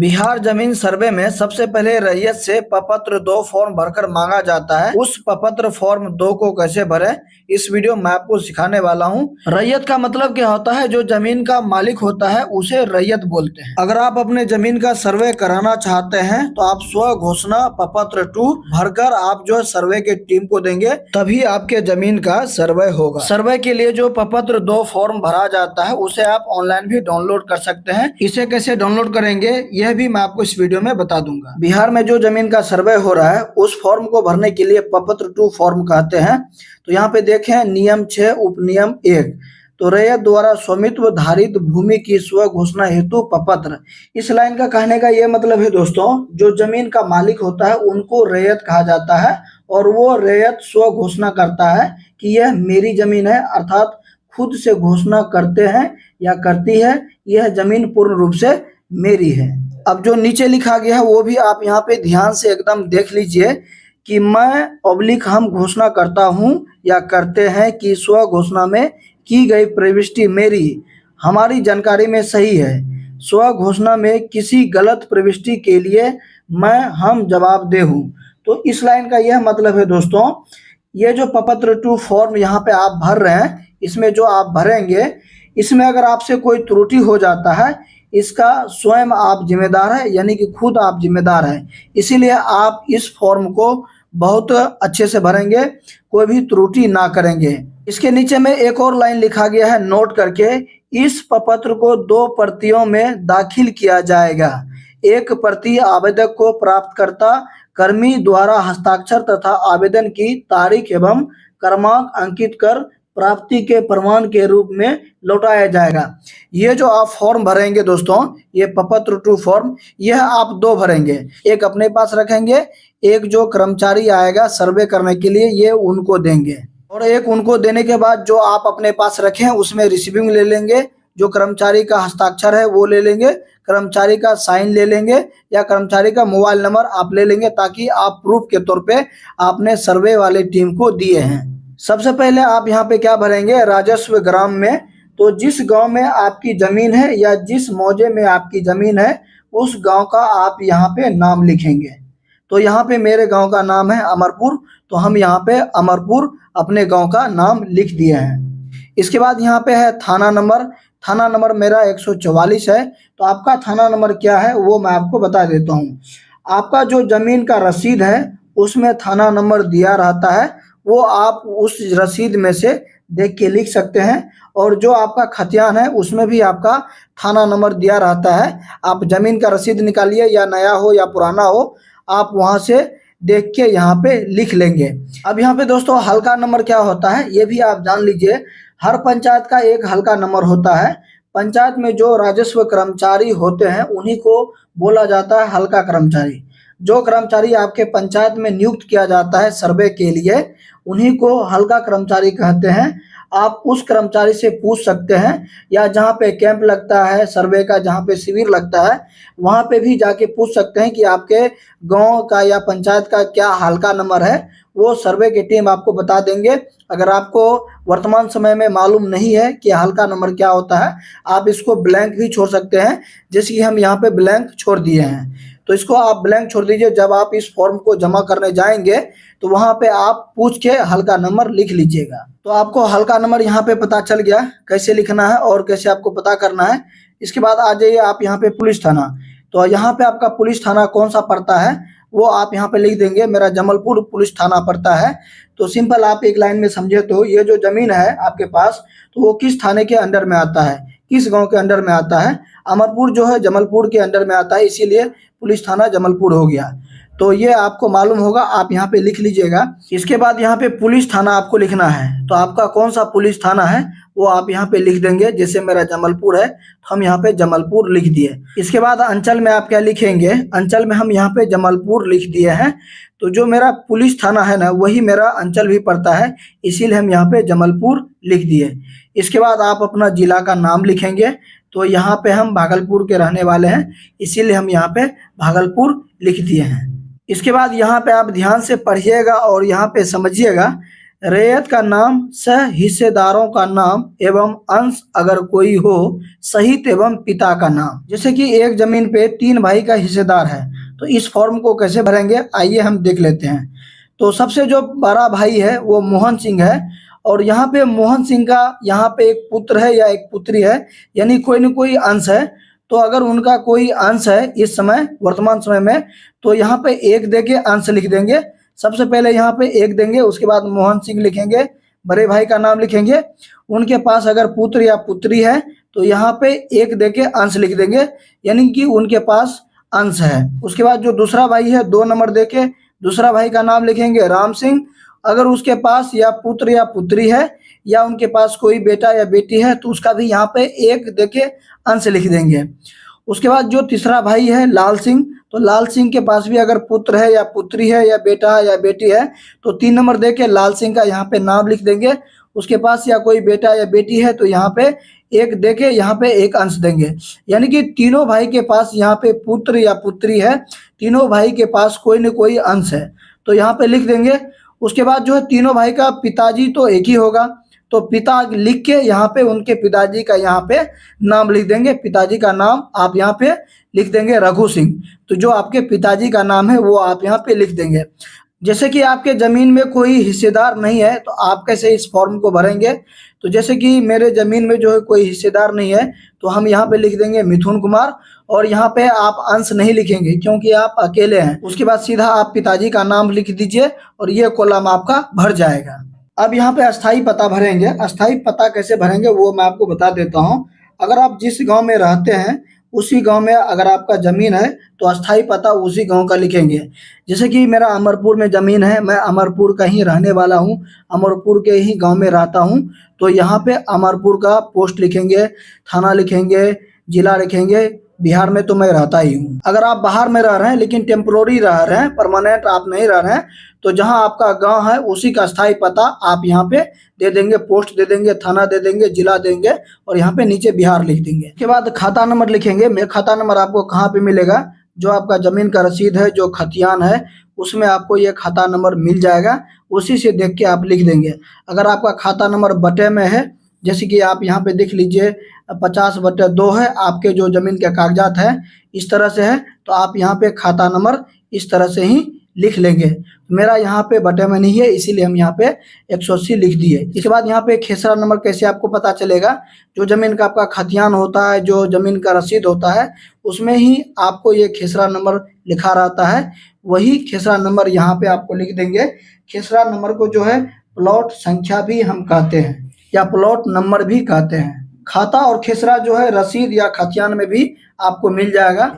बिहार जमीन सर्वे में सबसे पहले रैयत से प्रपत्र 2 फॉर्म भरकर मांगा जाता है। उस प्रपत्र फॉर्म 2 को कैसे भरें, इस वीडियो में आपको सिखाने वाला हूं। रैयत का मतलब क्या होता है? जो जमीन का मालिक होता है उसे रैयत बोलते हैं। अगर आप अपने जमीन का सर्वे कराना चाहते हैं तो आप स्व घोषणा प्रपत्र 2 भरकर आप जो सर्वे के टीम को देंगे, तभी आपके जमीन का सर्वे होगा। सर्वे के लिए जो प्रपत्र 2 फॉर्म भरा जाता है उसे आप ऑनलाइन भी डाउनलोड कर सकते हैं। इसे कैसे डाउनलोड करेंगे यह भी मैं आपको इस वीडियो में बता दूंगा। बिहार में जो जमीन का सर्वे हो रहा है उस फॉर्म को भरने के लिए प्रपत्र 2 फॉर्म कहते हैं। तो यहाँ पे देखें नियम 6 उपनियम 1, तो रैयत द्वारा स्वामित्व धारित भूमि की स्व घोषणा हेतु प्रपत्र। इस लाइन का कहने का ये मतलब है दोस्तों, जो जमीन का मालिक होता है उनको रैयत कहा जाता है और वो रैयत स्व घोषणा करता है कि यह मेरी जमीन है, अर्थात खुद से घोषणा करते हैं या करती है यह जमीन पूर्ण रूप से मेरी है। अब जो नीचे लिखा गया है वो भी आप यहाँ पे ध्यान से एकदम देख लीजिए कि मैं ऑब्लिक हम घोषणा करता हूँ या करते हैं कि स्व घोषणा में की गई प्रविष्टि मेरी हमारी जानकारी में सही है। स्व घोषणा में किसी गलत प्रविष्टि के लिए मैं हम जवाबदेह हूँ। तो इस लाइन का यह मतलब है दोस्तों, ये जो प्रपत्र 2 फॉर्म यहाँ पे आप भर रहे हैं, इसमें जो आप भरेंगे, इसमें अगर आपसे कोई त्रुटि हो जाता है इसका स्वयं आप जिम्मेदार है, यानी कि खुद आप जिम्मेदार हैं। इसीलिए आप इस फॉर्म को बहुत अच्छे से भरेंगे, कोई भी त्रुटि ना करेंगे। इसके नीचे में एक और लाइन लिखा गया है, नोट करके, इस प्रपत्र को 2 प्रतियों में दाखिल किया जाएगा। एक प्रति आवेदक को प्राप्तकर्ता कर्मी द्वारा हस्ताक्षर तथा आवेदन की तारीख एवं क्रमांक अंकित कर प्राप्ति के प्रमाण के रूप में लौटाया जाएगा। ये जो आप फॉर्म भरेंगे दोस्तों, ये प्रपत्र 2 फॉर्म, यह आप 2 भरेंगे। एक अपने पास रखेंगे, एक जो कर्मचारी आएगा सर्वे करने के लिए ये उनको देंगे, और एक उनको देने के बाद जो आप अपने पास रखें उसमें रिसीविंग ले लेंगे, जो कर्मचारी का हस्ताक्षर है वो ले लेंगे, कर्मचारी का साइन ले लेंगे या कर्मचारी का मोबाइल नंबर आप ले लेंगे, ताकि आप प्रूफ के तौर पे आपने सर्वे वाले टीम को दिए हैं। सबसे पहले आप यहाँ पे क्या भरेंगे, राजस्व ग्राम में, तो जिस गांव में आपकी जमीन है या जिस मौजे में आपकी जमीन है उस गांव का आप यहाँ पे नाम लिखेंगे। तो यहाँ पे मेरे गांव का नाम है अमरपुर, तो हम यहाँ पे अमरपुर अपने गांव का नाम लिख दिए हैं। इसके बाद यहाँ पे है थाना नंबर, थाना नंबर मेरा 144 है। तो आपका थाना नंबर क्या है वो मैं आपको बता देता हूँ। आपका जो जमीन का रसीद है उसमें थाना नंबर दिया रहता है, वो आप उस रसीद में से देख के लिख सकते हैं। और जो आपका खतियान है उसमें भी आपका थाना नंबर दिया रहता है। आप जमीन का रसीद निकालिए, या नया हो या पुराना हो, आप वहां से देख के यहाँ पे लिख लेंगे। अब यहाँ पे दोस्तों हल्का नंबर क्या होता है ये भी आप जान लीजिए। हर पंचायत का एक हल्का नंबर होता है। पंचायत में जो राजस्व कर्मचारी होते हैं उन्हीं को बोला जाता है हल्का कर्मचारी। जो कर्मचारी आपके पंचायत में नियुक्त किया जाता है सर्वे के लिए उन्हीं को हल्का कर्मचारी कहते हैं। आप उस कर्मचारी से पूछ सकते हैं, या जहाँ पे कैंप लगता है सर्वे का, जहाँ पे शिविर लगता है वहाँ पे भी जाके पूछ सकते हैं कि आपके गांव का या पंचायत का क्या हल्का नंबर है। वो सर्वे की टीम आपको बता देंगे। अगर आपको वर्तमान समय में मालूम नहीं है कि हल्का नंबर क्या होता है, आप इसको ब्लैंक भी छोड़ सकते हैं, जैसे कि हम यहाँ पे ब्लैंक छोड़ दिए हैं। तो इसको आप ब्लैंक छोड़ दीजिए। जब आप इस फॉर्म को जमा करने जाएंगे तो वहां पे आप पूछ के हल्का नंबर लिख लीजिएगा। तो आपको हल्का नंबर यहाँ पे पता चल गया कैसे लिखना है और कैसे आपको पता करना है। इसके बाद आ जाइए आप यहाँ पे पुलिस थाना। तो यहाँ पे आपका पुलिस थाना कौन सा पड़ता है वो आप यहाँ पे लिख देंगे, मेरा जमलपुर पुलिस थाना पड़ता है। तो सिंपल आप एक लाइन में समझे तो ये जो जमीन है आपके पास, तो वो किस थाने के अंडर में आता है, किस गांव के अंडर में आता है। अमरपुर जो है जमलपुर के अंडर में आता है, इसीलिए पुलिस थाना जमलपुर हो गया। तो ये आपको मालूम होगा, आप यहाँ पे लिख लीजिएगा। इसके बाद यहाँ पे पुलिस थाना आपको लिखना है। तो आपका कौन सा पुलिस थाना है वो आप यहाँ पे लिख देंगे। जैसे मेरा जमलपुर है तो हम यहाँ पे जमलपुर लिख दिए। इसके बाद अंचल में आप क्या लिखेंगे, अंचल में हम यहाँ पे जमलपुर लिख दिए हैं। तो जो मेरा पुलिस थाना है ना वही मेरा अंचल भी पड़ता है, इसीलिए हम यहाँ पे जमलपुर लिख दिए। इसके बाद आप अपना जिला का नाम लिखेंगे। तो यहाँ पे हम भागलपुर के रहने वाले हैं, इसीलिए हम यहाँ पे भागलपुर लिख दिए हैं। इसके बाद यहाँ पे आप ध्यान से पढ़िएगा और यहाँ पे समझिएगा। रैयत का नाम, सह हिस्सेदारों का नाम एवं अंश अगर कोई हो, सहित एवं पिता का नाम। जैसे कि एक जमीन पे 3 भाई का हिस्सेदार है, तो इस फॉर्म को कैसे भरेंगे आइए हम देख लेते हैं। तो सबसे जो बड़ा भाई है वो मोहन सिंह है, और यहाँ पे मोहन सिंह का यहाँ पे एक पुत्र है या एक पुत्री है, यानी कोई न कोई अंश है। तो अगर उनका कोई अंश है इस समय वर्तमान समय में, तो यहाँ पे 1 दे के अंश लिख देंगे। सबसे पहले यहाँ पे 1 देंगे, उसके बाद मोहन सिंह लिखेंगे, बड़े भाई का नाम लिखेंगे। उनके पास अगर पुत्र या पुत्री है तो यहाँ पे 1 दे के अंश लिख देंगे, यानी कि उनके पास अंश है। उसके बाद जो दूसरा भाई है 2 नंबर दे के दूसरा भाई का नाम लिखेंगे राम सिंह। अगर उसके पास या पुत्र या पुत्री है या उनके पास कोई बेटा या बेटी है तो उसका भी यहाँ पे 1 दे के अंश लिख देंगे। उसके बाद जो तीसरा भाई है लाल सिंह, तो लाल सिंह के पास भी अगर पुत्र है या पुत्री है या बेटा है या बेटी है तो 3 नंबर दे के लाल सिंह का यहाँ पे नाम लिख देंगे। उसके पास या कोई बेटा या बेटी है तो यहाँ पे 1 दे के यहाँ पे 1 अंश देंगे, यानी कि तीनों भाई के पास यहाँ पे पुत्र या पुत्री है, तीनों भाई के पास कोई न कोई अंश है, तो यहाँ पे लिख देंगे। उसके बाद जो है तीनों भाई का पिताजी तो एक ही होगा, तो पिता लिख के यहाँ पे उनके पिताजी का यहाँ पे नाम लिख देंगे। पिताजी का नाम आप यहाँ पे लिख देंगे रघु सिंह, तो जो आपके पिताजी का नाम है वो आप यहाँ पे लिख देंगे। जैसे कि आपके ज़मीन में कोई हिस्सेदार नहीं है तो आप कैसे इस फॉर्म को भरेंगे, तो जैसे कि मेरे ज़मीन में जो है कोई हिस्सेदार नहीं है तो हम यहाँ पे लिख देंगे मिथुन कुमार, और यहाँ पे आप अंश नहीं लिखेंगे क्योंकि आप अकेले हैं। उसके बाद सीधा आप पिताजी का नाम लिख दीजिए और ये कॉलम आपका भर जाएगा। अब यहाँ पे अस्थाई पता भरेंगे। अस्थाई पता कैसे भरेंगे वो मैं आपको बता देता हूँ। अगर आप जिस गांव में रहते हैं उसी गांव में अगर आपका ज़मीन है तो अस्थाई पता उसी गांव का लिखेंगे। जैसे कि मेरा अमरपुर में ज़मीन है, मैं अमरपुर का ही रहने वाला हूँ, अमरपुर के ही गांव में रहता हूँ, तो यहाँ पे अमरपुर का पोस्ट लिखेंगे, थाना लिखेंगे, जिला लिखेंगे। बिहार में तो मैं रहता ही हूँ। अगर आप बाहर में रह रहे हैं लेकिन टेम्पोररी रह रहे हैं, परमानेंट आप नहीं रह रहे हैं, तो जहां आपका गांव है उसी का स्थायी पता आप यहाँ पे दे देंगे, पोस्ट दे देंगे, थाना दे देंगे, जिला देंगे और यहाँ पे नीचे बिहार लिख देंगे। उसके बाद खाता नंबर लिखेंगे। मेरा खाता नंबर आपको कहाँ पे मिलेगा, जो आपका जमीन का रसीद है, जो खतियान है, उसमें आपको ये खाता नंबर मिल जाएगा, उसी से देख के आप लिख देंगे। अगर आपका खाता नंबर बटे में है, जैसे कि आप यहाँ पे देख लीजिए 50/2 है, आपके जो जमीन के कागजात है इस तरह से है, तो आप यहाँ पे खाता नंबर इस तरह से ही लिख लेंगे। मेरा यहाँ पे बटे में नहीं है इसीलिए हम यहाँ पे 180 लिख दिए। इसके बाद यहाँ पे खेसरा नंबर कैसे आपको पता चलेगा, जो जमीन का आपका खतियान होता है, जो जमीन का रसीद होता है, उसमें ही आपको ये खेसरा नंबर लिखा रहता है, वही खेसरा नंबर यहाँ पे आपको लिख देंगे। खेसरा नंबर को जो है प्लॉट संख्या भी हम कहते हैं या प्लॉट नंबर भी कहते हैं। खाता और खेसरा जो है रसीद या खतियान में भी आपको मिल जाएगा।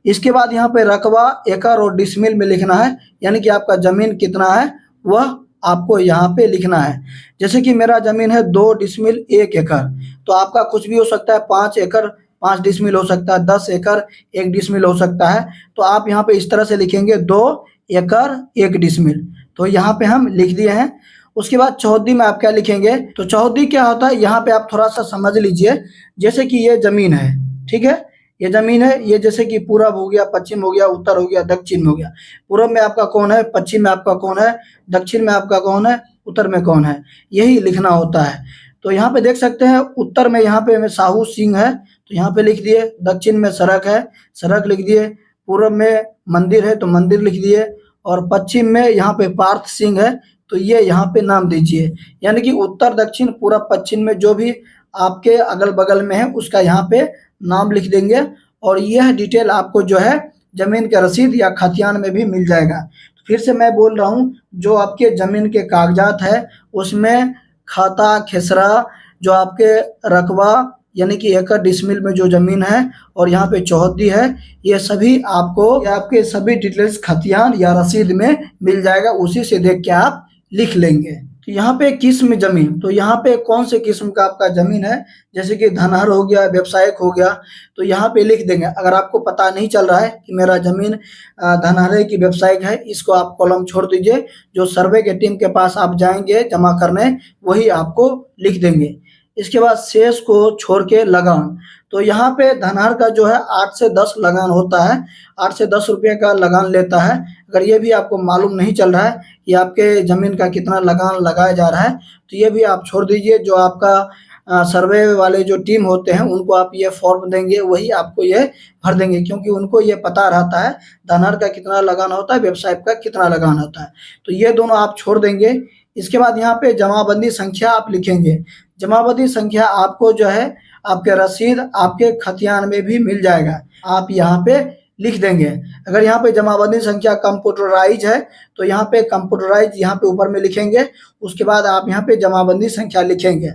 इसके बाद यहाँ पे रकबा, एकड़ और डिसमिल में लिखना है, यानी कि आपका ज़मीन कितना है वह आपको यहाँ पे लिखना है। जैसे कि मेरा ज़मीन है 2 डिसमिल 1 एकड़, तो आपका कुछ भी हो सकता है, 5 एकड़ 5 डिसमिल हो सकता है, 10 एकड़ 1 डिसमिल हो सकता है। तो आप यहाँ पे इस तरह से लिखेंगे 2 एकड़ 1 डिसमिल, तो यहाँ पे हम लिख दिए हैं। उसके बाद चौहद्दी में आप क्या लिखेंगे, तो चौहद्दी क्या होता है यहाँ पे आप थोड़ा सा समझ लीजिए। जैसे कि ये ज़मीन है, ठीक है, ये ज़मीन है, ये जैसे कि पूरब हो गया, पश्चिम हो गया, उत्तर हो गया, दक्षिण हो गया। पूरब में आपका कौन है, पश्चिम में आपका कौन है, दक्षिण में आपका कौन है, उत्तर में कौन है, यही लिखना होता है। तो यहाँ पे देख सकते हैं उत्तर में यहाँ पे साहू सिंह है तो यहाँ पे लिख दिए, दक्षिण में सड़क है, सड़क लिख दिए, पूरब में मंदिर है तो मंदिर लिख दिए, और पश्चिम में यहाँ पे पार्थ सिंह है तो ये यहाँ पे नाम दीजिए। यानी कि उत्तर दक्षिण पूरब पश्चिम में जो भी आपके अगल बगल में है उसका यहाँ पे नाम लिख देंगे, और यह डिटेल आपको जो है जमीन के रसीद या खतियान में भी मिल जाएगा। तो फिर से मैं बोल रहा हूँ, जो आपके जमीन के कागजात है उसमें खाता, खेसरा, जो आपके रकबा यानी कि एकड़ डिसमिल में जो जमीन है, और यहाँ पे चौहद्दी है, ये सभी आपको आपके सभी डिटेल्स खतियान या रसीद में मिल जाएगा, उसी से देख के आप लिख लेंगे। तो यहाँ पे किस्म जमीन, तो यहाँ पे कौन से किस्म का आपका जमीन है, जैसे कि धनहर हो गया, व्यवसायिक हो गया, तो यहाँ पे लिख देंगे। अगर आपको पता नहीं चल रहा है कि मेरा जमीन धनहर है कि व्यवसायिक है, इसको आप कॉलम छोड़ दीजिए, जो सर्वे के टीम के पास आप जाएंगे जमा करने वही आपको लिख देंगे। इसके बाद शेष को छोड़ के लगान। तो यहाँ पे धनहर का जो है 8 से 10 लगान होता है, 8 से 10 रुपये का लगान लेता है। अगर ये भी आपको मालूम नहीं चल रहा है कि आपके ज़मीन का कितना लगान लगाया जा रहा है, तो ये भी आप छोड़ दीजिए। जो आपका सर्वे वाले जो टीम होते हैं उनको आप ये फॉर्म देंगे, वही आपको ये भर देंगे, क्योंकि उनको ये पता रहता है धनहर का कितना लगान होता है, व्यवसाय का कितना लगान होता है। तो ये दोनों आप छोड़ देंगे। इसके बाद यहाँ पे जमाबंदी संख्या आप लिखेंगे। जमाबंदी संख्या आपको जो है आपके रसीद आपके खतियान में भी मिल जाएगा, आप यहाँ पे लिख देंगे। अगर यहाँ पे जमाबंदी संख्या कंप्यूटराइज है तो यहाँ पे कंप्यूटराइज यहाँ पे ऊपर में लिखेंगे। उसके बाद आप यहाँ पे जमाबंदी संख्या लिखेंगे।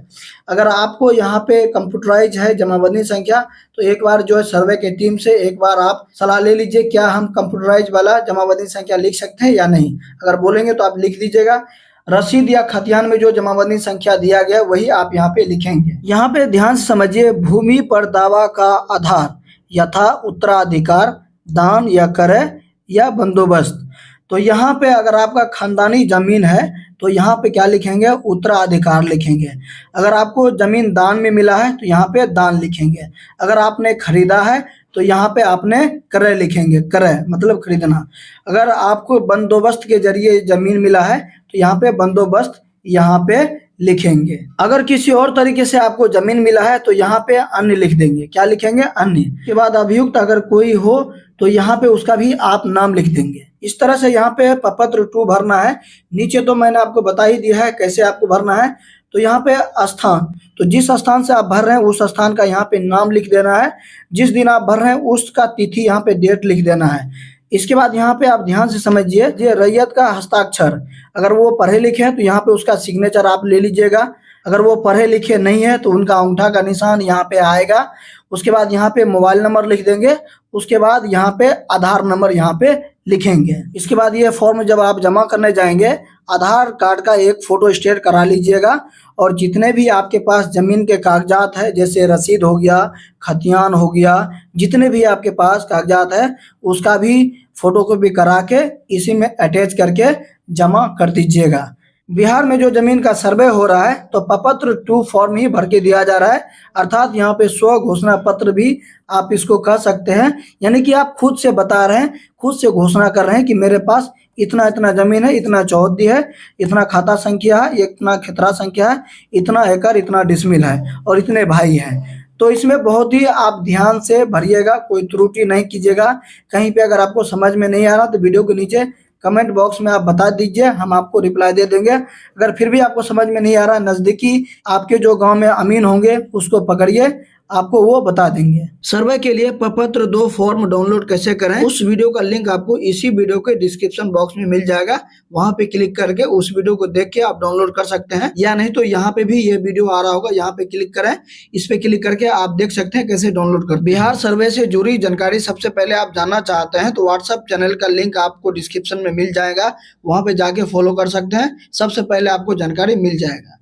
अगर आपको यहाँ पे कंप्यूटराइज है जमाबंदी संख्या, तो एक बार जो है सर्वे की टीम से एक बार आप सलाह ले लीजिए, क्या हम कंप्यूटराइज वाला जमाबंदी संख्या लिख सकते हैं या नहीं। अगर बोलेंगे तो आप लिख दीजिएगा। रसीद या खतियान में जो जमाबंदी संख्या दिया गया वही आप यहाँ पे लिखेंगे। यहाँ पे ध्यान से समझिए, भूमि पर दावा का आधार यथा उत्तराधिकार, दान या क्रय या बंदोबस्त। तो यहाँ पे अगर आपका खानदानी जमीन है तो यहाँ पे क्या लिखेंगे, उत्तराधिकार लिखेंगे। अगर आपको जमीन दान में मिला है तो यहाँ पे दान लिखेंगे। अगर आपने खरीदा है तो यहाँ पे आपने क्रय लिखेंगे, क्रय मतलब खरीदना। अगर आपको बंदोबस्त के जरिए जमीन मिला है तो यहाँ पे बंदोबस्त यहाँ पे लिखेंगे। अगर किसी और तरीके से आपको जमीन मिला है तो यहाँ पे अन्य लिख देंगे। क्या लिखेंगे, अन्य। के बाद अभियुक्त अगर कोई हो तो यहाँ पे उसका भी आप नाम लिख देंगे। इस तरह से यहाँ पे प्रपत्र 2 भरना है। नीचे तो मैंने आपको बता ही दिया है कैसे आपको भरना है। तो यहाँ पे स्थान, तो जिस स्थान से आप भर रहे हैं उस स्थान का यहाँ पे नाम लिख देना है। जिस दिन आप भर रहे हैं उसका तिथि यहाँ पे डेट लिख देना है। इसके बाद यहाँ पे आप ध्यान से समझिए, ये रैयत का हस्ताक्षर, अगर वो पढ़े लिखे हैं तो यहाँ पे उसका सिग्नेचर आप ले लीजिएगा। अगर वो पढ़े लिखे नहीं है तो उनका अंगूठा का निशान यहाँ पे आएगा। उसके बाद यहाँ पे मोबाइल नंबर लिख देंगे। उसके बाद यहाँ पे आधार नंबर यहाँ पे लिखेंगे। इसके बाद ये फॉर्म जब आप जमा करने जाएंगे, आधार कार्ड का एक फोटो स्टेट करा लीजिएगा। और जितने भी आपके पास जमीन के कागजात है, जैसे रसीद हो गया, खतियान हो गया, जितने भी आपके पास कागजात है उसका भी फोटोकॉपी करा के इसी में अटैच करके जमा कर दीजिएगा। बिहार में जो जमीन का सर्वे हो रहा है तो प्रपत्र 2 फॉर्म ही भर के दिया जा रहा है, अर्थात यहाँ पे स्व घोषणा पत्र भी आप इसको कह सकते हैं। यानी कि आप खुद से बता रहे हैं, खुद से घोषणा कर रहे हैं कि मेरे पास इतना इतना जमीन है, इतना चौहद्दी है, इतना खाता संख्या है, इतना खेतरा संख्या है, इतना एकड़, इतना डिसमिल है और इतने भाई हैं। तो इसमें बहुत ही आप ध्यान से भरिएगा, कोई त्रुटि नहीं कीजिएगा। कहीं पे अगर आपको समझ में नहीं आ रहा तो वीडियो के नीचे कमेंट बॉक्स में आप बता दीजिए, हम आपको रिप्लाई दे देंगे। अगर फिर भी आपको समझ में नहीं आ रहा, नज़दीकी आपके जो गांव में अमीन होंगे उसको पकड़िए, आपको वो बता देंगे। सर्वे के लिए प्रपत्र 2 फॉर्म डाउनलोड कैसे करें, उस वीडियो का लिंक आपको इसी वीडियो के डिस्क्रिप्शन बॉक्स में मिल जाएगा। वहां पे क्लिक करके उस वीडियो को देख के आप डाउनलोड कर सकते हैं, या नहीं तो यहाँ पे भी ये वीडियो आ रहा होगा, यहाँ पे क्लिक करें, इस पे क्लिक करके आप देख सकते हैं कैसे डाउनलोड कर। बिहार सर्वे से जुड़ी जानकारी सबसे पहले आप जानना चाहते हैं तो व्हाट्सएप चैनल का लिंक आपको डिस्क्रिप्शन में मिल जाएगा, वहां पे जाके फॉलो कर सकते हैं, सबसे पहले आपको जानकारी मिल जाएगा।